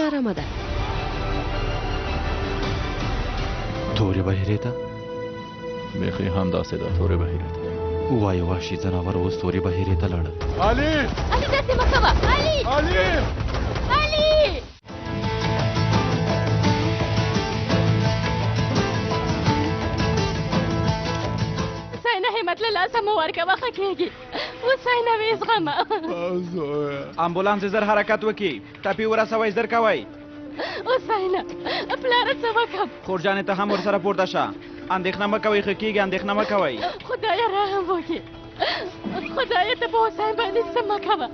نارامه ده. تورې بهیرې ته بیخي همداسې ده تورې بهیرې ته. وایه وحشي ځناور اوس تورې بهیرې ته لاړل. علي داسې مه کوه. علي ساینه همت له لاسه مو ورکوه ښه کېږي. اوس ساینه وې زغمه. امبولانس زر حرکت وکړي. ټپي ورسوئ زر کوئ. اوس ساینه پلاره څه وکړم؟ خورجانې ته هم ورسره پورته شه. اندېښنه مه کوئ ښه کېږي اندېښنه مه کوئ. خدایه رحم وکړي. خدایه ته په حسین باندې څه مه کوه.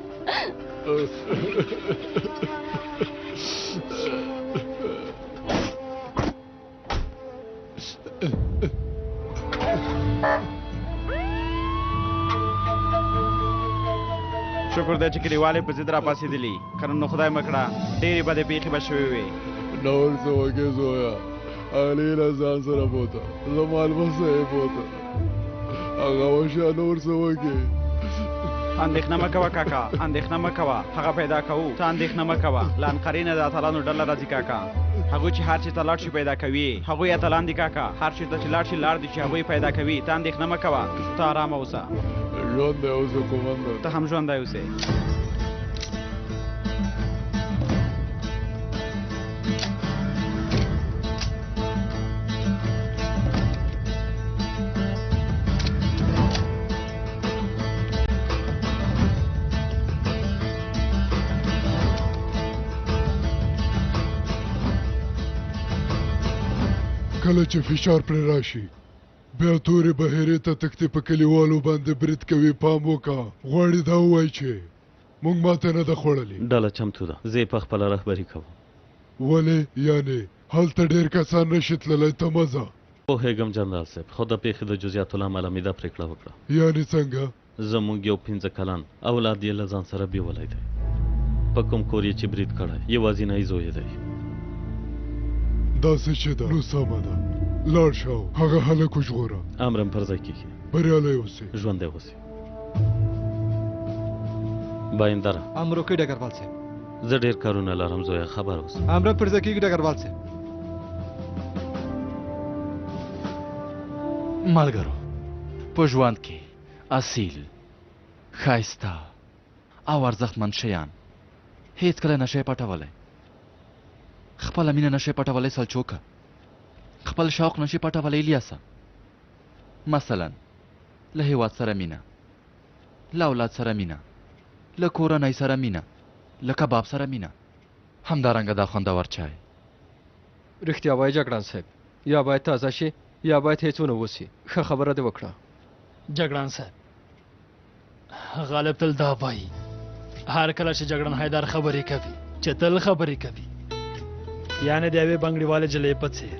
شکر دی چې کلیوالې په ضد راپاڅېدلي که نه نو خدای مه کړه ډېرې بدې پېښې به شوې وې. نور څه وکړې زویه علي له ځان سره بوته زما لمسی یې بوته هغه وشه نور څه وکړې. اندېښنه مه کوه کاکا اندېښنه مه کوه هغه پیدا کوو ته اندېښنه مه کوه له انقرې نه د اتلانو ډله راځي کاکا. هغوی چې هر چي ته لاړ شي پیدا کوي. هغوی اتلان دي کاکا هر چېرته چې لاړ شي لار دي چې هغوی پیدا کوي. ته اندېښنه مه کوه ته ارامه اوسه. ژوندی اوسه قومنده. ته هم ژوندی اوسې. کله چې فشار پرې راشي بیا تورې بهیرې ته تښتې په کلیوالو باندې برید کوي. پام وکړه غواړي دا ووایي چې موږ ماته نه ده خوړلې. ډله چمتو ده زه یې په خپله رهبري کوم. ولې یعنې هلته ډېر کسان نشي تللی ته مه ځه. پوهېږم جنرال صاحب خو د پیښې د جزیاتو له امله مې دا پرېکړه وکړه. یعنې څنګه؟ زموږ یو 15 کلن اولاد یې له ځان سره بیولی دی. په کوم کور یې چې برید کړی یوازینی زوی یې دی. داسې چې ده نو سمه ده لاړ شه هغه هلک وژغوره. امرم پر ځای کېږي. بریالی اوسې. ژوندی اوسې. بایندره امرو کې ډګروال صاحب زه ډېر کارونه لرم زویه خبر اوسه. امر پر ځای کېږي ډګروال صاحب. ملګرو په ژوند کې اصیل ښایسته او ارزښتمند شیان هیڅکله نشئ پټولی. خپله مینه نشئ پټولی سلچوکه. خپل شوق نشي پټولی الیاسه. مثلا له هیواد سره مینه، له اولاد سره مینه، له کورنۍ سره مینه، له کباب سره مینه، همدارنګه دا خوندور چای. رښتیا وایي جګړن صاحب یا باید تازه شي یا باید هیڅونه وسي. ښه خبره دې وکړه. جګړن صاحب غالب تل دا وایي هر کله چې جګړن حیدر خبرې کوي چې تل خبرې کوي یعنې د یوې بنګړیوالې جلۍ په څېر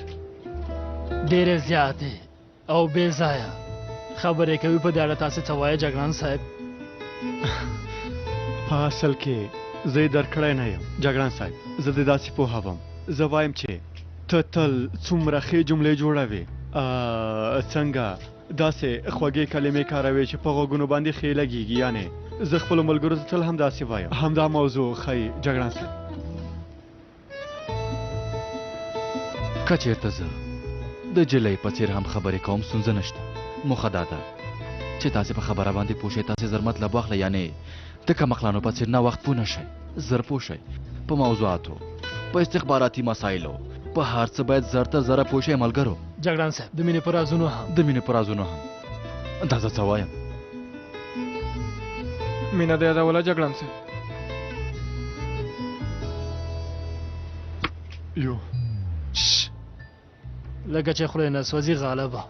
ډېرې زیاتې او بې ځایه خبرې کوي. په دې اړه تاسې څه وایئ جګړن صاحب؟ په اصل کې زه یې درک کړی نه یم جګړن صاحب. زه د داسې پوهوم زه وایم چې ته تل څومره ښې جملې جوړوې څنګه داسې خوږې کلمې کاروې چې په غوږونو باندې ښې لګېږي. یعنې زه خپلو ملګرو ته تل همداسې وایم. همدا موضوع ښایي جګړن صاحب. که چېرته زه د جلۍ په څېر هم خبرې کوم ستونزه نشته. موخه دا ده چې تاسې په خبره باندې پوه شئ. تاسې زر مطلب واخلئ یعنې د کمقلانو په څېر نه وخت پوه نه شئ. زر پوه شئ په موضوعاتو په استخباراتي مسایلو په هر څه باید زر ته زره پوه شئ ملګرو. جګړن صاحب د مینې په رازونو هم د مینې په رازونو هم دا زه څه وایم. مینه دې یادوله جګړن صاحب. یو لکه چې خولې نه سوځي غالبه.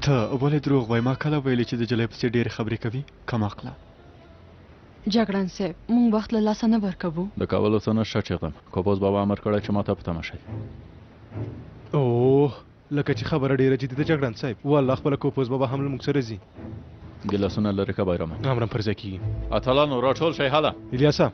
ته ولې دروغ وایې؟ ما کله ویلې چې د جلۍ پسې ډېرې خبرې کوي کم عقله. جګړن صاحب موږ وخت له لاسه نه ورکوو. د کولو څه نشته چېغم. کوپوز بابا امر کړی چې ما ته په تمه شئ. اوه لکه چې خبره ډېره جدي ده جګړن صاحب. والله خپله کوپوز بابا هم له موږ سره ځي. ګیلاسونه لرې که بیرمن. امرم پر ځای کېږي. اتلانو راټول شئ هله. الیاسه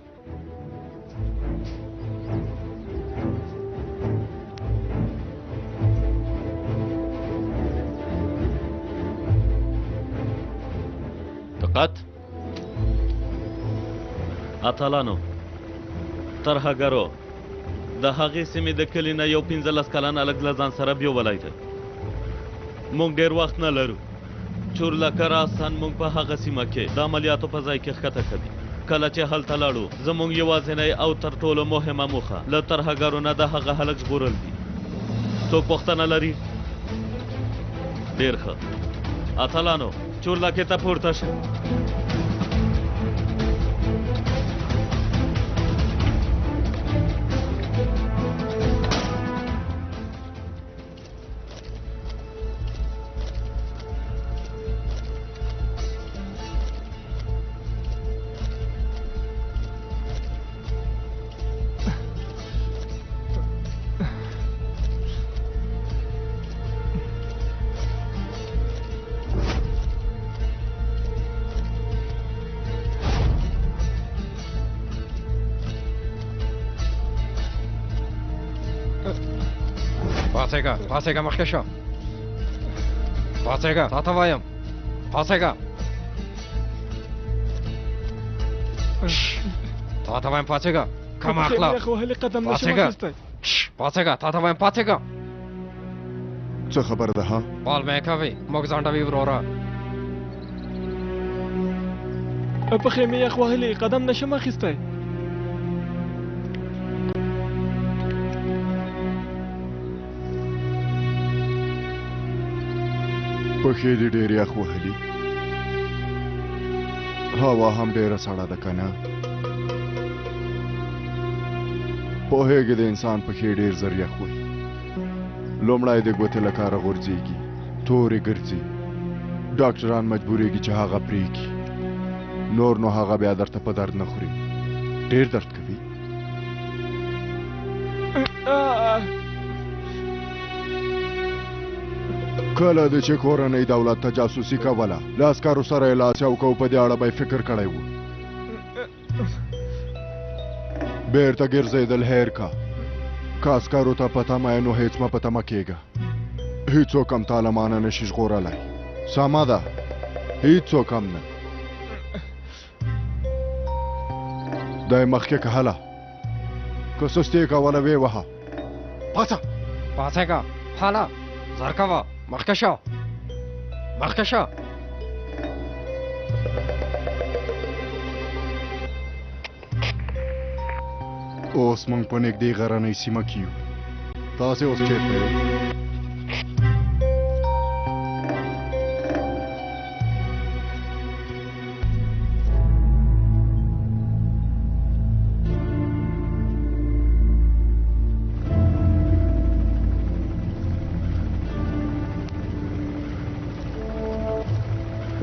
دقت. اتلانو ترهګرو د هغې سیمې د کلي نه یو 15 کلن هلک له ځان سره بیولی دی. موږ ډېر وخت نه لرو. چورلکه راستان موږ په هغه سیمه کې د عملیاتو په ځای کې ښکته کوي. کله چې هلته لاړو زموږ یوازینی او تر ټولو مهمه موخه له ترهګرو نه د هغه هلک ژغورل دي. څوک پوښتنه لري؟ ډېر ښه. اتلانو چورلکې ته پورته شئ. پاسېږه مخکې شه. پاسېږه تا ته وایم. پاسېږه تا ته وایم. پاسېږه کم اخله. پاسېږه تا ته وایم. پاسېږه. څه خبر ده ها؟ بال مې کوي موږ ځانډوي وروره. پښې مې یخ وهلې قدم نشم اخیستی. پښې دې ډېر یخ وهلي. هوا هم ډېره سړه ده که نه؟ پوهېږې د انسان پښې ډېر زر یخ وهي. لومړی د ګوتې له کاره غورځېږي، تورې ګرځي، ډاکټران مجبورېږي چې هغه پرېږدي. نور نو هغه بیا درته په درد نه خوري. ډېر درد کوي. کله د چې کورنۍ دولت ته جاسوسي کوله له عسکرو سره یې لاس یو کو. په دې اړه به یې فکر کړی و. بیرته ګرځېدل هیر کا. که عسکرو ته په تمه یې نو هېڅ مه په تمه کېږه. هېڅوک هم تا له مانه نشي ژغورلی. سمه ده، هېڅوک هم نه. دا یې مخکې کهله. که سستي یې کوله ویې وهه. پاڅه. پاسېږه هله زر کوه. مخکې شه. مخکې شه. اوس موږ په نږدې غرنۍ سیمه کې یو. تاسې اوس چېرته یئ؟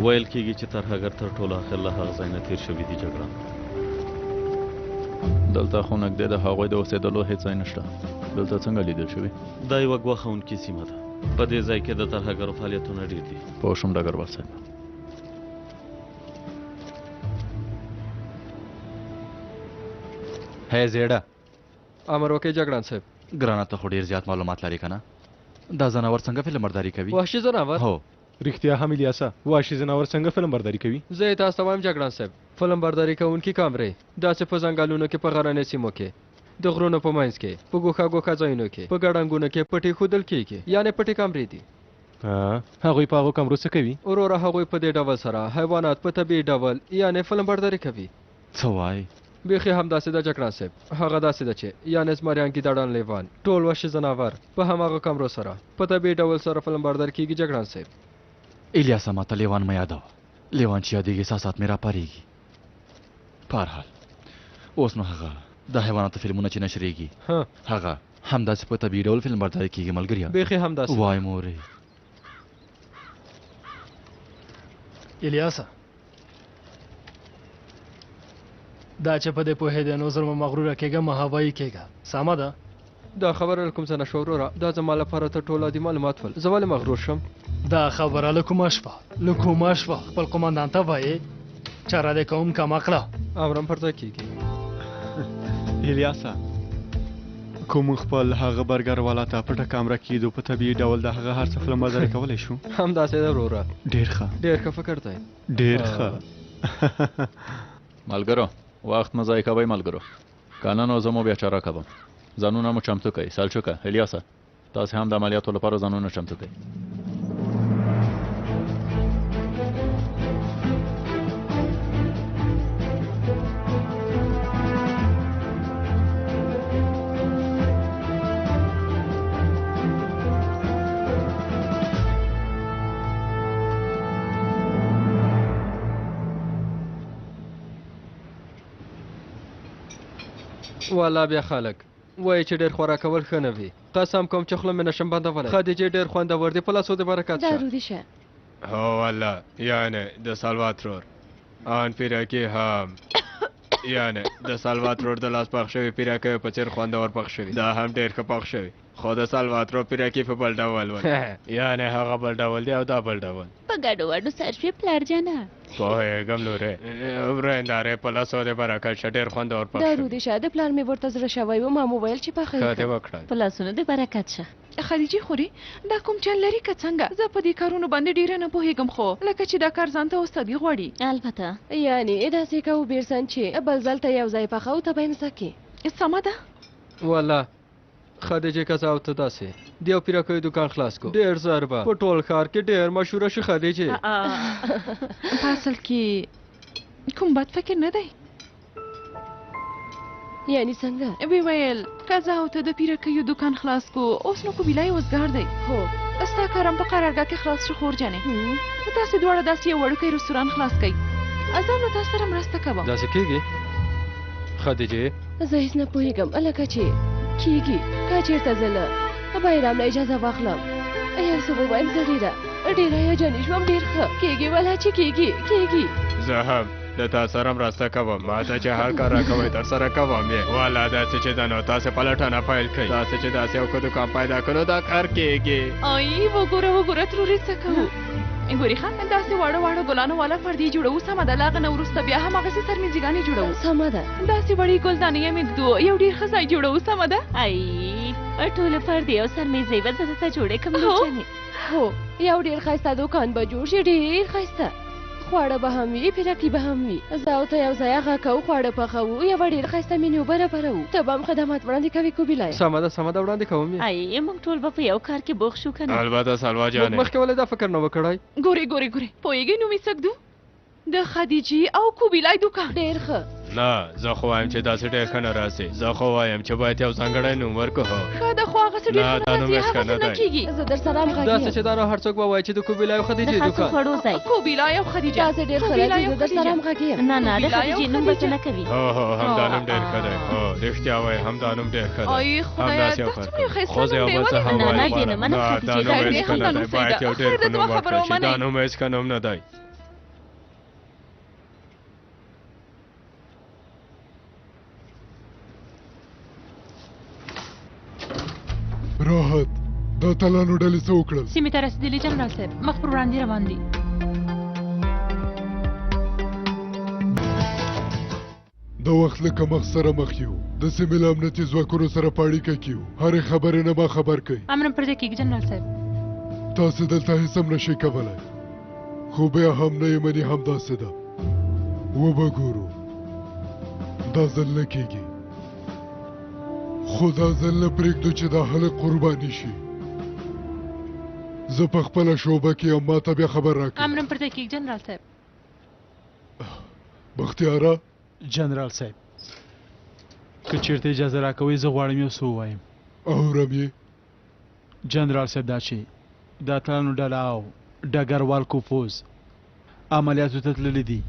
ویل کېږي چې ترهګر تر ټولو اخر له هغه ځای نه تېر شوي دي. جګړه دلته خو نږدې د هغوی د اوسېدلو هېڅ ځای نشته. دلته څنګه لیدل شوي؟ دا یوه ګواښونکې سیمه ده. په دې ځای کې د ترهګرو فعالیتونه ډېر دي. پوه شوم ډګروال صاحب. هی زیړه امر وکړئ جګړن صاحب. ګرانه ته خو ډېر زیات معلومات لري که نه؟ دا ځناور څنګه فلم برداري کوي؟ وحشي ځناور؟ هو. رښتیا هم الیاسه وحشي ځناور څنګه فلم برداري کوي؟ زه یې تاسو ته وایم جګړن صاحب. فلم برداري کوونکي کامرې داسې په ځنګلونو کې، په غرنۍ سیمو کې، د غرونو په منځ کې، په ګوښه ګوښه ځایونو کې، په ګړنګونو کې پټې ښودل کېږي. یعنې پټې کامرې دي. هغوی په هغو کمرو څه کوي؟ وروره هغوی په دې ډول سره حیوانات په طبیعي ډول یعنې فلم برداري کوي. څه وایي؟ بیخي همداسې ده جګړن صاحب. هغه داسې ده چې یعنې زمریان، ګیدړان، لیوان، ټول وحشي ځناور په هماغه کمرو سره په طبیعي ډول سره فلم بردار کېږي. جګړن صاحب الیاسه ماته لیوان مه یادوه. لیوان چې یادېږي احساسات مې راپارېږي. په هر حال اوس نو هغه د حیواناتو فلمونه چې نشرېږي هغه همداسې په طبیعي ډول فلم برداري کېږي. ملګریا بیخي همداسې. وای مورې. الیاسه دا چې په دې پوهېدې نو زر مه مغروره کېږه، مه هوایي کېږه. سمه ده؟ دا خبره له کوم څه نه شوه وروره. دا زما لپاره تر ټولو عادي معلومات ول. زه ولې مغرور شم؟ دا خبره له کومه شوه؟ له کومه شوه؟ خپل قمندان ته وایې چاره دې کوم کم عقله. امرم پر ځای کېږي. الیاسه کوم خپل هغه برګر والا ته پټه کامره کېدو په طبیعي ډول د هغه هر څه فلم برداري کولی شو؟ همداسې ده وروره. ډېر ښه. ډېر ښه فکر دی. ډېر ښه. ملګرو وخت مه ضایع کوئ. ملګرو که نه نو زه مو بیا چاره کوم ځانونه مو چمتو کوئ سلچوکه الیاسه تاسې هم د عملیاتو لپاره ځانونه چمتو کوئ والا بیا خلک وایي چې ډېر خوراک کول ښه نه وي قسم کوم چې خوله مې نشم بندولی خدیجې ډېر خوندور دی په لاسو دې برکت شه ضروري شه هو والله یعنی د سالواترور آن پیراکي هم یعنی د سالواترور د لاس پخ شوي پیراکي په څېر خوندور پخ شوي دا هم ډېر ښه پخ شوي خو د سالواترور پیراکي په بل ډول ول یعنی هغه بل ډول دی او دا بل ډول په ګډو وډو سر شوي پلار جانه پوهېږم نورې ورېندارې په لاسو دې برکت شه ډېر خوندور پخ شوي ضروري شه د پلار مې ورته زړه شوی و ما مو ویل چې پخه ښه دې وکړل په لاسونو دې برکت شه خدیجې خوري دا کوم چل لري که څنګه زه په دې کارونو باندې ډېره نه پوهېږم خو لکه چې دا کار ځان ته استادي غواړي البته یعنې داسې کوو بیرسن چې بل ځل ته یو ځای پخوو ته به یې مسکې سمه ده والا خدیجې که زه او ته داسې د یو پیرکیو دوکان خلاص کو ډېر زر به په ټول ښار کې ډېر مشهوره شي خدیجې په اصل کې کوم بد فکر نه دی یعنی څنګه وی ویل که زه او ته د پیرکیو دوکان خلاص کو اوس نو کوبیلای اوزګار دی هو ستا کارم په قرارګاه کې خلاص شو خور جانې تاسې دواړه داسې یو وړوکی رستوران خلاص کړئ زه نو تاسو سره مرسته کوم داسې کېږي خدیجې زه هېڅ نه پوهېږم لکه چې کېږي که چېرته زه له بایرام نه اجازه واخلم یو څه ووایم زه ډېره هیجاني شوم ډېر ښه کېږي ولا چې کېږي زه هم د تا سره مرسته کوم ما ته چې هر کار راکوئ در سره کوم یې والا داسې چې ده نو تاسې پلټنه پیل کړئ تاسې چې داسې یو ښه دوکان پیدا کړو دا کار کېږي ای وګوره ترورې څه کوو ګورې ښه داسې واړه ګلانو والا پردې جوړوو سمه ده له هغه نه وروسته بیا هماغسې سرمیزیګانې جوړوو سمه ده داسې وړې ګلدانې یې مږدو یو ډېر ښه ځای جوړوو سمه ده ای ټولې پردې او سرمیزۍ به زه درته جوړې کړم هو یو ډېر ښایسته دوکان به جوړ شي ډېر ښایسته خواړه به هم وي پیرکي به هم وي زه او ته یو ځای هغه کوو خواړه پخوو یوه ډېر ښایسته مینو برابروو ته به هم خدمات وړاندې کوې کوبیلای سمه ده وړاندې کوم یې ای موږ ټول به په یو کار کې بوخ شو که نه البته سلوا جانې مخکې ولې دا فکر نه و کړی ګورې پوهېږې نو مې سکدو د خدیجې او کوبیلای دوکان ډېر ښه نه زه خو وایم چې داسې ډېر ښه نه راسي زه خو وایم چې باید یو ځانګړی نوم ورکړو ښه ده خو هغسې ډېر ښه نه راسي هغسې نه کېږي زه در سره همغږي داسې چې دا نو هر څوک به وایي چې د کوبیلای او خدیجې دوکان کوبیلای او خدیجه داسې ډېر ښه راځي زه در سره همغږي یم نه د خدیجې نوم به څه نه کوي هو همدا نوم ډېر ښه دی هو رښتیا وایي همدا نوم ډېر ښه دی ای خدایه دا څومره ښایسته خو زه یو بل څه هم وایم نه دا نوم هېڅ ښه نه دی باید یو ډېر ښه نوم ورکړل شي دا نوم هېڅ ښه نوم نه دی راحت دا اتلانو ډلې څه وکړل سیمې ته رسېدلي جنرال صاحب مخ پر وړاندې روان دي د وخت له کمښت سره مخ یو د سیمې له امنیتي ځواکونو سره په اړیکه کې یو هرې خبرې نه ما خبر کوي امر پر دې کېږي جنرال صاحب تاسې دلته هېڅ هم نشئ کولی خو بیا هم نه یې مني همداسې ده وبه ګورو دا ځل نه کېږي خو دا ځل نه پرېږدو چې دا هلک قرباني شي زه په خپله شعبه کې یم ما ته بیا خبر راکړئ امر پر دې کېږي جنرال صاحب بختیاره جنرال صاحب که چیرته اجازه راکوئ زه غواړم یو څه ووایم اورم یې جنرال صاحب دا چې د اتلانو ډله او ډګروال کوپوز عملیاتو ته تللي دي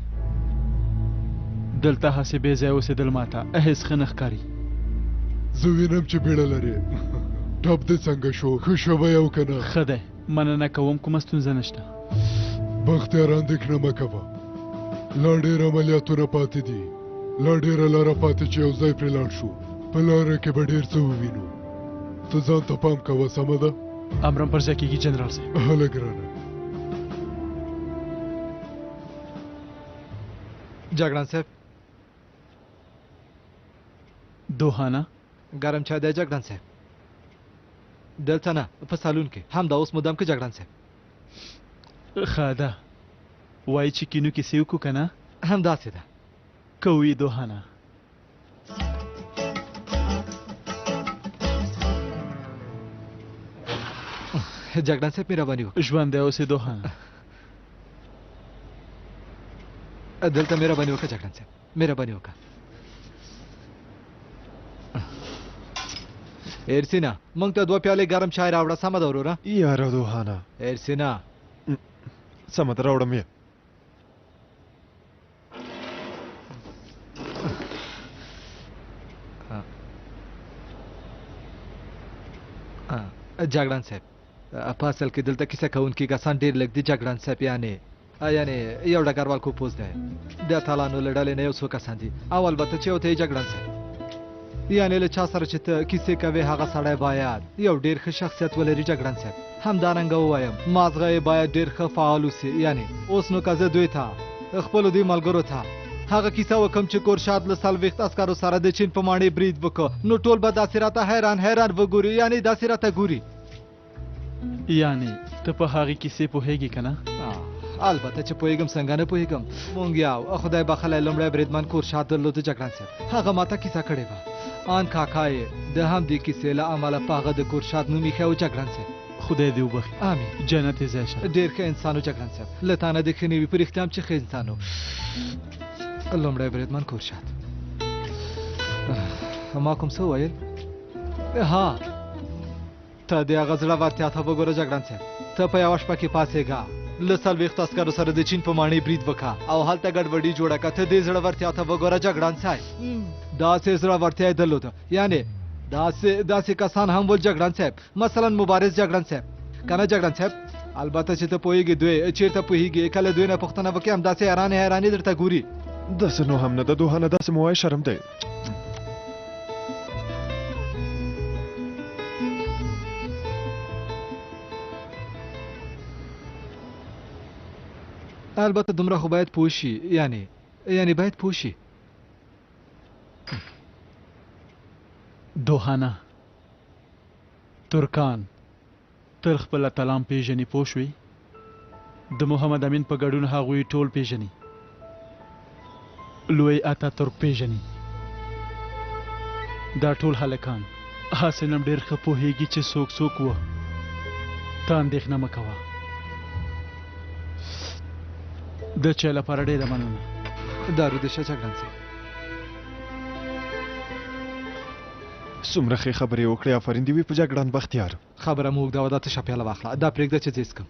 دلته هسې بې ځایه اوسېدل ماته هېڅ ښه نه ښکاري زه وینم چې بیړه لرې ټپ دې څنګه شو ښه شوی او که نه ښه دی مننه کوم کومه ستونزه نشته بختیار اندېښنه مه کوه لا ډېر عملیاتونه پاتې دي لا ډېره لاره پاتې چې یو ځای پرې لاړ شو په لاره کې به ډېر څه ووینو ته ځان ته پام کوه سمه ده امرم پر ځای کېږي جنرال صاحب هله ګرانه جګړن صاحب دوهانه ګرم چای دی جګړن صاحب دلته نه په سالون کې همدا اوس مدام کې جګړن صاحب ښه ده وایي چې کینو کیسې وکړو که نه همداسې ده کوي دوهانه جګړن صاحب مهرباني وکړه ژوندی اوسېدو ها دلته مهرباني وکړه جګړن صاحب مهرباني وکړه ارسینا موږ ته 2 پیالې ګرم چای راوړه سمه ده وروره یاره دوهانه ارسینا سمه ده راوړم یې جګړن صاحب په اصل کې دلته کیسه کوونکي کسان ډېر لږ دي جګړن صاحب یعنی یو ډګروال کوپوز دی د اتالانو له ډلې نه یو څو کسان دي او البته چې یو ته یې جګړن صاحب یعنی له چا سره چې ته کیسې کوې هغه سړی باید یو ډېر ښه شخصیت ولري جګړن صاحب همدارنګه ووایم مازغه یې باید ډېر ښه فعال اوسي یعنی اوس نو که زه دوی ته خپلو دوی ملګرو ته هغه کیسه وکم چې کورشاد له 40 عسکرو سره د چین په ماڼۍ برید وکړ نو ټول به داسې راته حیران حیران وګوري یعنی داسې راته ګوري یعنی ته په هغې کیسې پوهېږې که نه البته چې پوهېږم څنګه نه پوهېږم مونږ یو خدای بخلی لومړی بریدمن کورشاد درلوده جګړن صاحب هغه ماته کیسه کړې وه آن کاکا یې د همدې کیسې له امله په هغه د کورشاد نوم ایښی و جګړن صاحب خدای دې وبخي امین جنت یې ځای شه ډېر ښه انسان و جګړن صاحب له تا نه د ښه نه وي په رښتیا هم چې ښه انسان و لومړی بریدمن کورشاد ما کوم څه وویل ها ته د هغه زړورتیا ته وګوره جګړن صاحب ته په یوه شپه کې پاڅېږه له 40 عسکرو سره د چین په ماڼۍ برید وکړه او هلته ګډوډي جوړه کړه ته دې زړورتیا ته وګوره جګړن صاحب داسې زړورتیا یې درلوده یعنې داسې کسان هم ول جګړن صاحب مثلا مبارز جګړن صاحب که نه جګړن صاحب البته چې ته پوهېږې دوی چېرته پوهېږې کله دوی نه پوښتنه وکړې همداسې حیرانې درته ګوري داسې نو هم نه ده دوهانه داسې مو وایي شرم دی البته دومره خو باید پوه شي یعنی باید پوه شي دوهانه ترکان تر خپل اتلان پیژني پوه شوې د محمد امین په ګډون هغوی ټول پیژني لوی اتا ترک پیژني دا ټول هلکان حسن هم ډېر ښه پوهېږي چې څوک وه ته اندېښنه مه کوه د چای لپاره ډېره مننه دارو د شه جګړن صاحب څومره ښې خبرې وکړې آفرین دې وي په جګړن بختیار خبره مو اوږده وه دا تشه پیاله واخله دا پرېږده چې زه څښم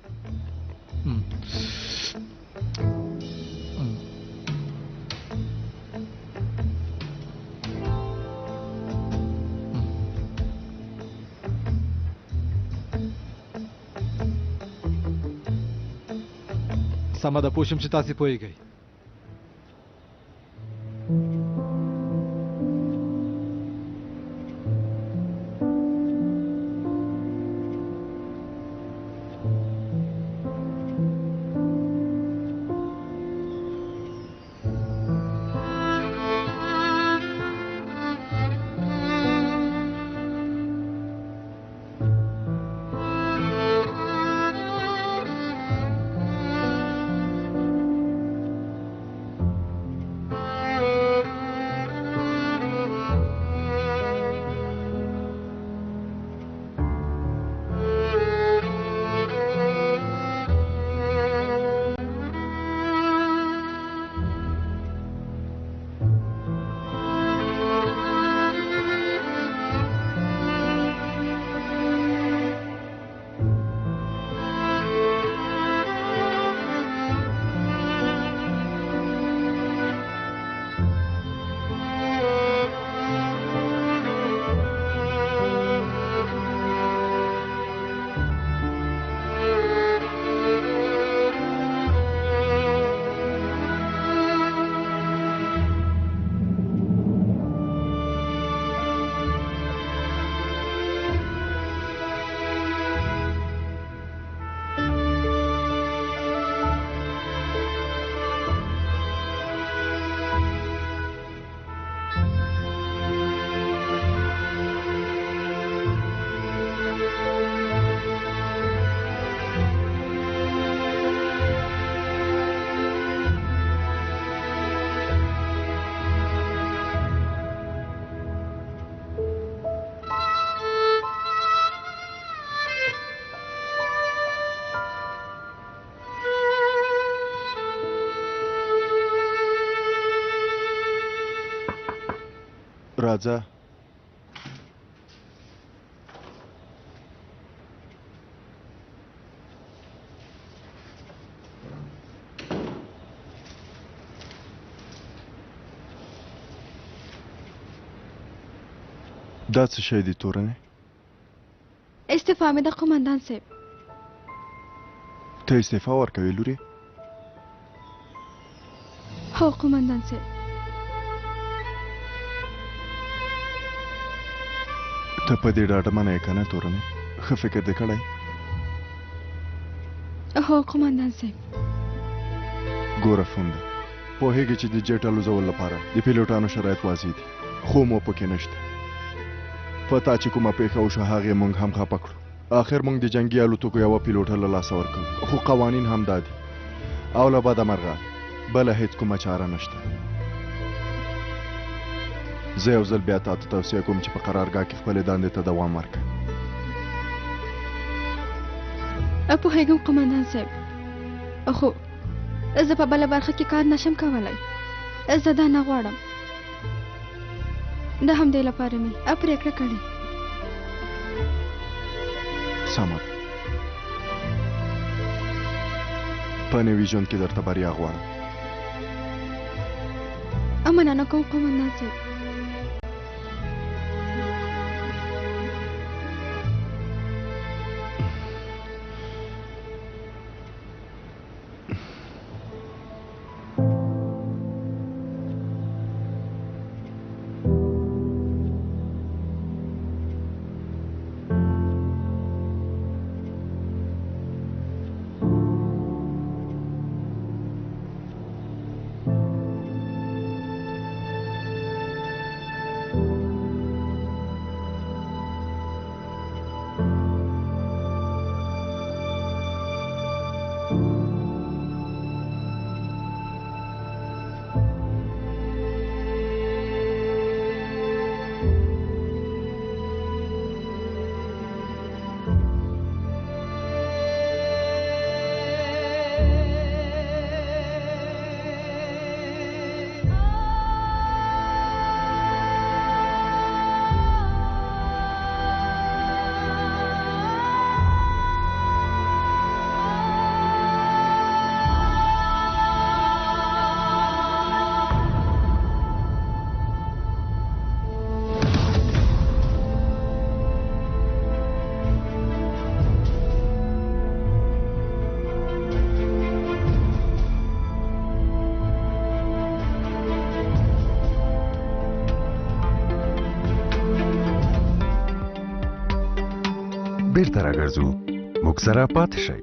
سمه ده پوه شم چې تاسې پوهېږئ راځه دا څه شی دی تورنې استعفا مې د قومندان صاحب. ته استعفا ورکوې لورې؟ هو قومندان صاحب. ته په دې ډاډمنه یې که نه تورنې؟ ښه فکر دې کړی؟ هو قومندان صاحب. ګوره فونده پوهېږې چې د جېټ الوزولو لپاره د پیلوټانو شرایط واضح دي خو مو پکې نشته. په تا چې کومه پېښه وشوه هغې موږ هم خفه کړو. آخر موږ د جنګي الوتکو یوه پیلوټه له لاسه ورکړو خو قوانین هم دا دي او له بده مرغه بله هېڅ کومه چاره نشته. زه یو ځل بیا تا ته توصیه کوم چې په قرارګاه کې خپلې دندې ته دوام ورکړه. پوهېږم قومندان صاحب خو زه په بله برخه کې کار نشم کولی. زه دا نه غواړم. د همدې لپاره مې پرېکړه کړې. سمه ده په نوي ژوند کې درته بریا غواړم. مننه کوم قومندان صاحب. بیرته راګرځو موږ سره پاتې شئ.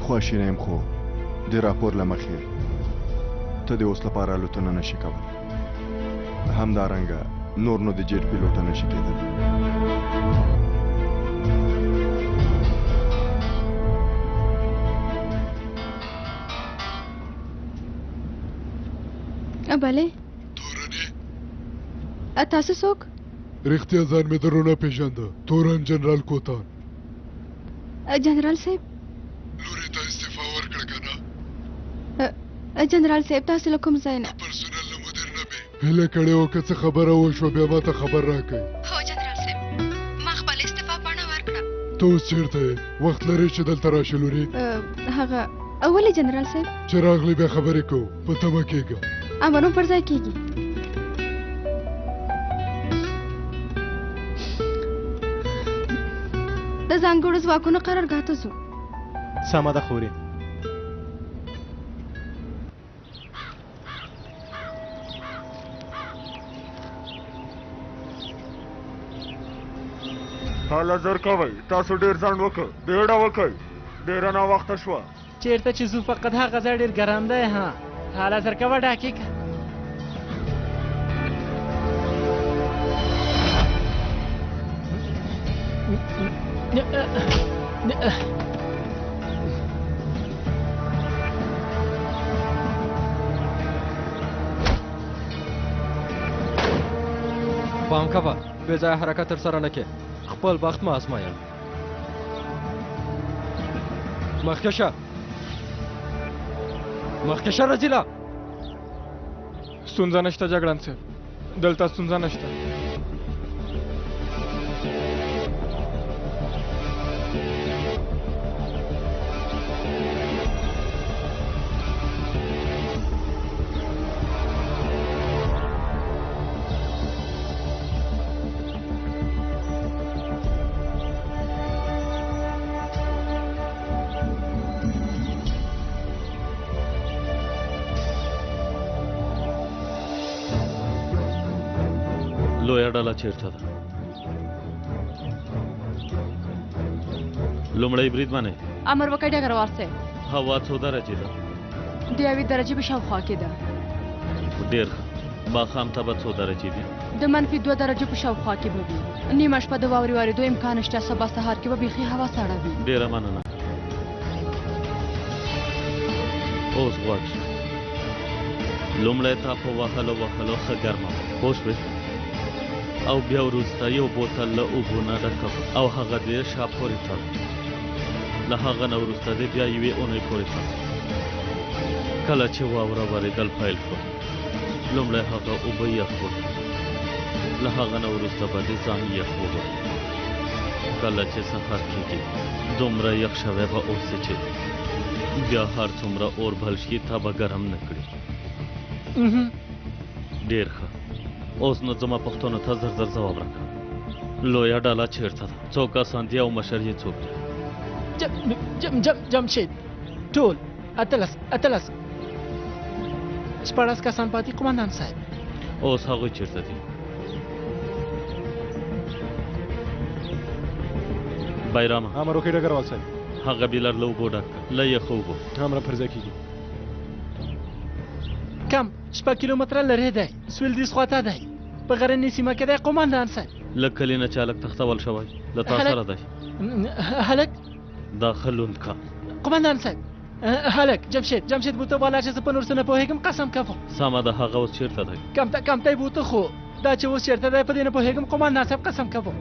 خواشینی یم خو د راپور له مخې ته د اوس لپاره الوتنه نشي کولی. همدارنګه نور نو د جیټ پیلوټه نشي کېدلی. بلې تاسو څوک؟ رښتیا ځان مې درونه پېژانده. تورن جنرال کوتان. جنرال صاحب لورې ته استعفا ورکړه که نه؟ جنرال صاحب تاسو له کوم ځای نه؟ پرسونل له مدیر نه مې هیله کړې وه که څه خبره وشوه بیا ما ته خبر راکوئ. هو جنرال صاحب ما خپل استعفا پاڼه ورکړه. ته اوس چېرته یې؟ وخت لرې چې دلته راشې لورې؟ هغه ولې جنرال صاحب؟ چې راغلې بیا خبرې کوو. په تمه کېږه. امرونه پر ځای کېږي. د ځانګړو ځواکونو قرارګاه ته ځو. سمه ده خورې. حالا زر کوئ. تاسو ډېر ځنډ وکړ. بیړه وکئ. ډېره ناوخته شوه. چېرته چې ځو فقط هغه ځای ډېر ګرم دی. ها حالا زر کوه ډاکې که پام کوه بې ځایه حرکت ترسره نه کې خپل بخت مه ازمایه مخکې شه مخکې شه رزیله ستونزه نشته جګړن صاحب دلته ستونزه نشته لویه ډله چیرته ده لومړی بریدمنې امر وکړه ډګروال صاحب هوا څو درجې ده د یوې درجې په شاوخوا کې ده ډېر ښه ماښام ته به څو درجې دي د منفي 2 درجو په شاوخوا کې به وي نیمه شپه د واورې وارېدو امکان شته سبا سهار کې به بیخي هوا سړه وي ډېره مننه اوس غوږ شه لومړی تا په وهلو ښه ګرمه پوه شوې او بیا وروسته یو بوتل له اوبو نه ډکه او هغه دې شا پورې تړ له هغه نه وروسته دې بیا یوې اونۍ پورې تړ کله چې واوره ورېدل پیل شول لومړی هغه اوبه یخ وکړه له هغه نه وروسته به دې ځان یخ وګورې کله چې سهار کېږي دومره یخ شوی به اوسې چې بیا هر څومره اور بل شي تا به ګرم نه کړي ډېر ښه اوس نو زما پوښتنو ته زر زر ځواب راکړه لویه ډله چیرته ده څو کسان دي او مشر یې څوک دی جمشید ټول اتلس شپاړس کسان پاتې قومندان صاحب اوس هغوی چیرته دي بیرامه امر وکړئ ډګروال صاحب هغه بیلر له اوبو ډک کړه له یخو اوبو امر پرځای کېږي کم 6 کیلومتره لرې دی سویلدیځ خواته دی په غرنۍ سیمه کې دی قومندان صاحب له کلي نه چې هلک تښتول شوی له تا سره دی هلک دا ښه لوند کا قومندان صاحب هلک جمشید بوته والا چې زه په نور څه نه پوهېږم قسم کوم سمه ده هغه اوس چېرته دی کمتی بوته خو دا چې اوس چېرته دی په دې نه پوهېږم قومندان صاحب قسم کوم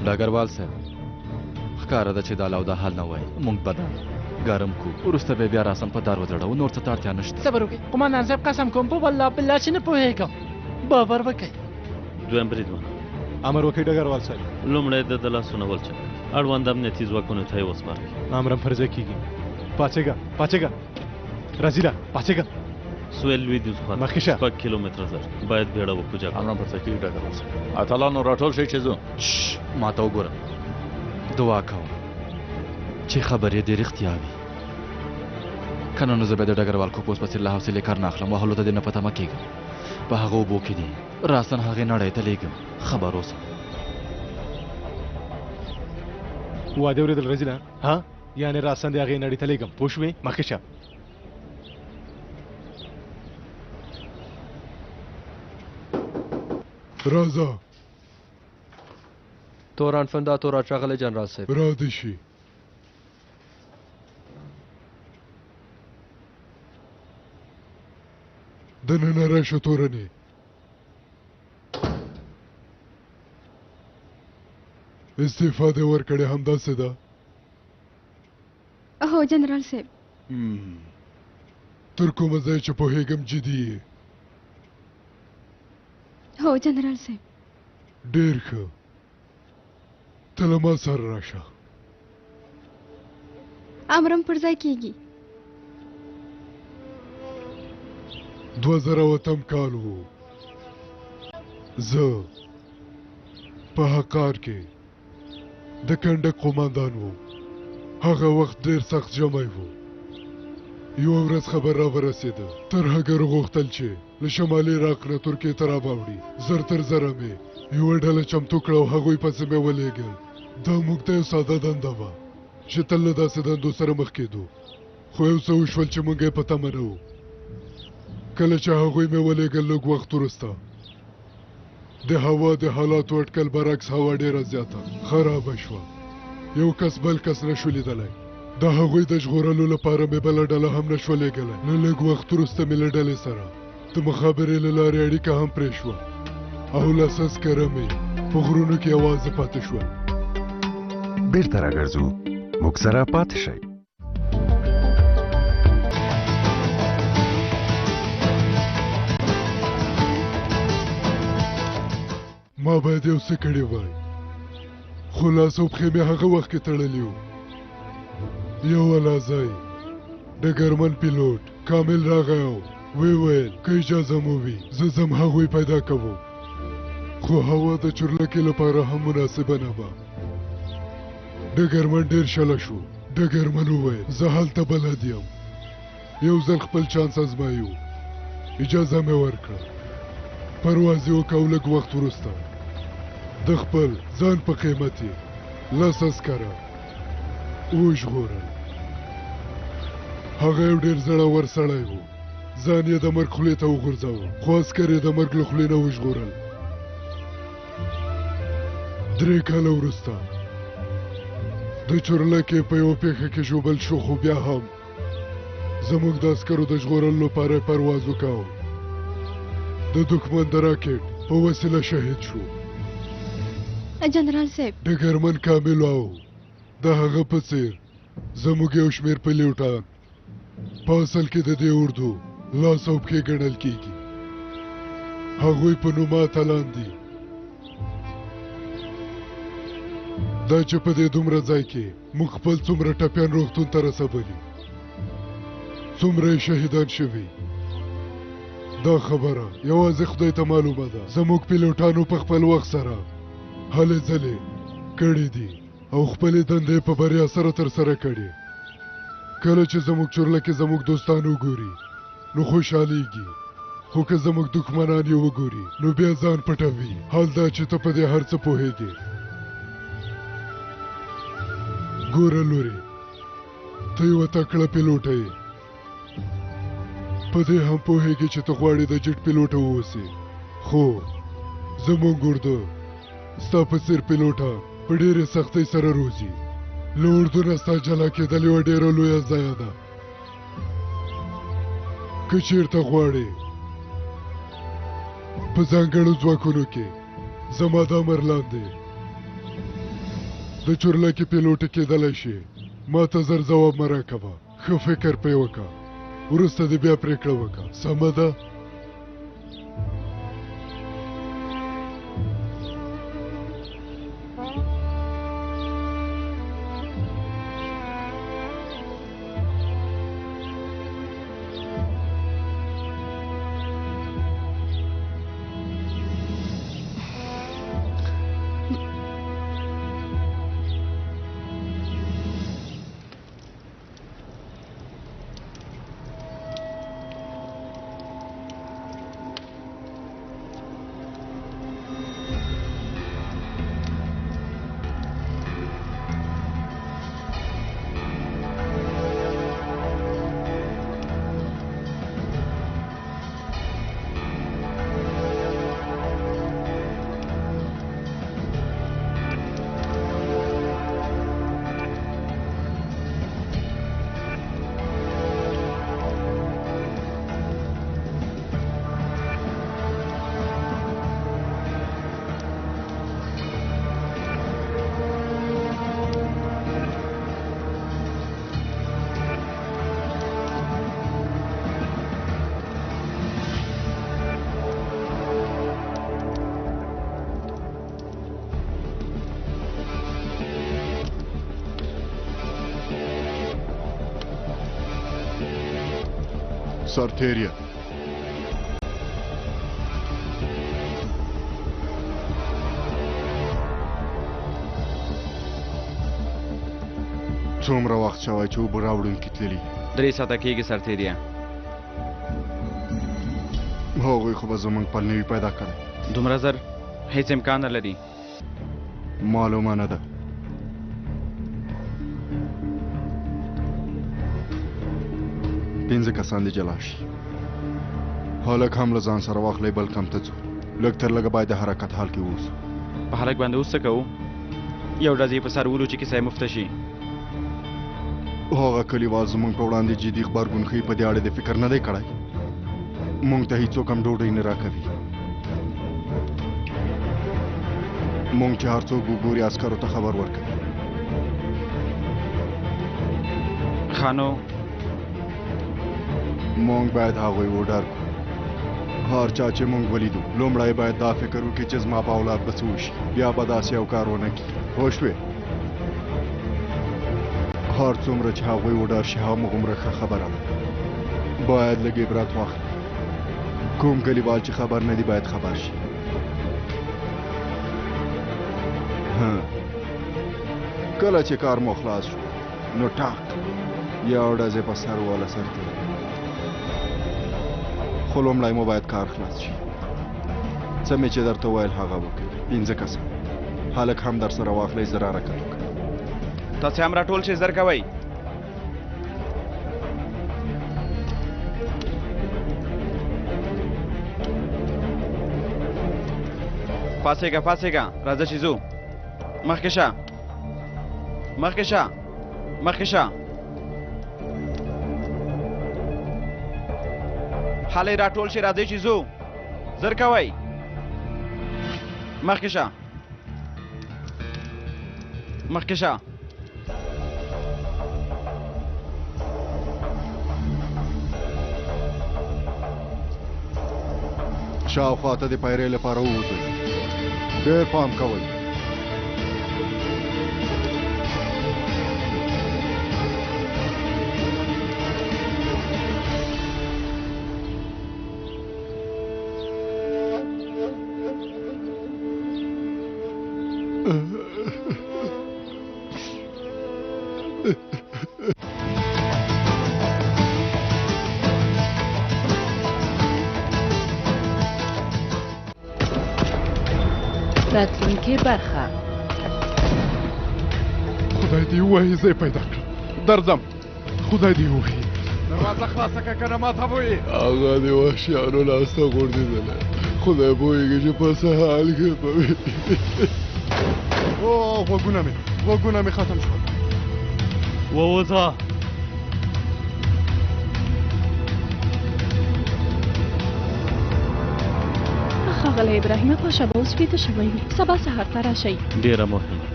ډګروال صاحب ښکاره ده چې دا لو دا حال نه وای موږ به دا ګرم کو وروسته به بیا راسم په دار وځړو نور څه ته اړتیا نشته صبر وکړئ قومندان صاحب قسم کوم په والله بالله چې نه پوهېږم باور وکړئ دویم بریدمن امر وکړئ ډګروال صاحب لومړی د ده لاسونه ولچک اړوند امنیتي ځواکونو ته یې وسپارئ امر هم پرځای کېږي پاڅېږه راځیله پاڅېږه سویل لویدیځ خواته مخکې شه 6 کیلومتره زر باید بیړه وکړو جګړه امر پرځای کېږي ډګروال صاحب اتلانو راټول شئ چې ځو ما ته وګوره دعا کوم چې خبرې دې رښتیا وي که نه نو زه به د ډګروال کوپوس په څېر له حوصلې کار نه اخلم وهلو ته دې نه پته مه کېږم په هغه اوبو کې دي راسن هغې نړۍ ته لېږم خبر اوسه واده اورېدل رزیله ها یعنې راسن دې هغې نړۍ ته لېږم پوه شوې مخکې شه راځه توران فندا تورا چاغلی جنرال صاحب را دې شي دننه راشه تورنې استعفا دې ورکړې همداسې ده هو جنرال صاحب تر کومه ځای چې پوهېږم جدي یې هو جنرال صاحب ډېر ښه ته له ما سره راشه امرم پر ځای کېږي 2008 کال و زه په حقار کې د کنډک قوماندان وم هغه وخت ډېر سخت ژمی و یوه ورځ خبر را ورسېده ترهګرو غوښتل چې له شمالي عراق نه ترکیې ته راواوړي زر تر زره مې یوه ډله چمتو کړه او هغوی پسې مې ولېږل دا موږ ته یو ساده دنده وه چې تل له داسې دندو سره مخ کېدو خو یو څه وشول چې موږ یې په تمه نه وو. کله چې هغوی مې ولېږل لږ وخت وروسته د هوا د حالاتو اټکل برعکس هوا ډېره زیاته خرابه شوه. یو کس بل کس نه شو لیدلی. د هغوی د ژغورلو لپاره مې بله ډله هم نه شوه لېږلی. له لږ وخت وروسته مې له ډلې سره د مخابرې له لارې اړیکه هم پرې شوه او لس عسکره مې په غرونو کې یوازې پاتې شول. بیرته راګرځو، موږ سره پاتې شئ. ما باید یو څه کړي وای، خو لاس او پښې مې هغه وخت کې تړلي وو. یو والازی ډګرمن پیلوټ کامل راغی او وی ویل که اجازه مو وي زه ځم هغوی پیدا کوم. خو هوا د چورلکې لپاره هم مناسبه نه وه. ډګرمن ډېر شله شو. ډګرمن وویل زه هلته بلد یم. یو ځل خپل چانس ازمایو. اجازه مې ورکړه. پرواز یې وکړ او لږ وخت وروسته د خپل ځان په قیمت یې 10 عسکره وژغورل. هغه یو ډېر زړور سړی و. ځان یې د مرګ خولې ته وغورځاوه، خو عسکر یې د مرګ له خولې نه وژغورل. 3 کاله وروسته د چورلکې په یوه پېښه کې ژوبل شو، خو بیا هم زموږ د عسکرو د ژغورلو لپاره یې پرواز وکاو. د دښمن د راکټ په وسیله شهید شو. جنرال صاحب ډګرمن کامل او د هغه په څېر زموږ یو شمېر پیلوټان په اصل کې د دې اردو لاس او پښې ګڼل کېږي. هغوی په نوم اتلان دي. دا چې په دې دومره ځای کې موږ خپل څومره ټپیان روغتون ته رسولي، څومره یې شهیدان شوي، دا خبره یوازې خدای ته معلومه ده. زموږ پیلوټانو په خپل وخت سره هلې ځلې کړي دي او خپلې دندې په بریا سره ترسره کړي. کله چې زموږ چورلکې زموږ دوستان وګوري نو خوشحالیږي، خو که زموږ دښمنان یې وګوري نو بیا ځان پټوي. حال دا چې ته په دې هر څه پوهېږې. ګوره لورې، ته یوه تکړه پیلوټه یې. په دې هم پوهېږې چې ته غواړې د جټ پیلوټه واوسې، خو زموږ اردو ستا په څېر پیلوټان په ډېرې سختۍ سره روزي. له اردو نه ستا جلا کېدل یوه ډېره لویه ضایعه ده. که چېرته غواړې په ځانګړو ځواکونو کې زما دا امر لاندې د چورلکې پیلوټه کېدلی شي، ما ته زر ځواب مه راکوه. ښه فکر پرې وکړه، وروسته دې بیا پرېکړه وکړه. سمه ده؟ سارتیریا څومره وخت شوی چې اوبه راوړونکي تللي؟ 3 ساعته کېږي سرتیریا. هغوی خو به زموږ پل نوي پیدا کړی. دومره زر هیڅ امکان نه لري. معلومه نه ده. پنځه کسان دې جلا شي هلک هم له ځان سره واخلئ بل کم ته ځو لږ تر لږه باید د حرکت حال کې اوسو په هلک باندې اوس څه کوو یو ډز یې په سر ولو چې کیسه یې مفته شي هغه کلیوال زموږ په وړاندې جدي غبرګون ښیي په دې اړه د فکر نه دی کړی موږ ته هیڅوک هم ډوډۍ نه راکوي موږ چې هر څوک وګوري عسکرو ته خبر ورکوي خانو موږ باید هغوی وډار کړو هر چا چې موږ ولیدو لومړی باید دا فکر وکړي چې زما په اولاد به څه وشي بیا به داسې یو کار ونه کړي پوه شوې هر څومره چې هغوی وډار شي همغومره ښه خبره ده باید لږ عبرت واخلي کوم کلیوال چې خبر نه دي باید خبر شي کله چې کار مو خلاص شو نو ټاک یو ډز یې په سر واله سر ته خو لومړی مو باید کار خلاص شي څه مې چې درته وویل هغه وکړئ پنځه کسان هلک هم در سره واخلئ زه را حرکت وکړم تاسې هم راټول شئ زر کوئ پاسېږه پاسېږه راځه چې ځو مخکې شه مخکې شه مخکې شه حالی راټول شئ راځئ چې ځو زر کوئ مخکې شه مخکې شه شاوخوا ته د پیرې لپاره ووځئ ډېر پام کوئ راتلونکې برخه خدای دې ووهي زه یې پیدا کړم درځم خدای دې ووهي دروازه خلاصه کړه که نه ما ته ووایي هغه د وحشیانو لاسته غورځېدلی خدای پوهېږي چې په څه حال کې به وي او غوږونه مې ختم شول ووځه ښاغلی ابراهیم پاشا به اوس ویده شوی وي سبا سهار ته راشئ ډېره مهمه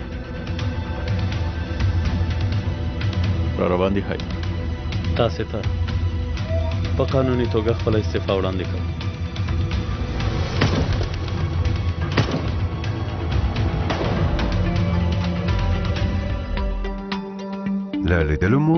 را راباندې ښایي تاسې ته په قانوني توګه خپله استعفا وړاندې کوم له لیدلو مو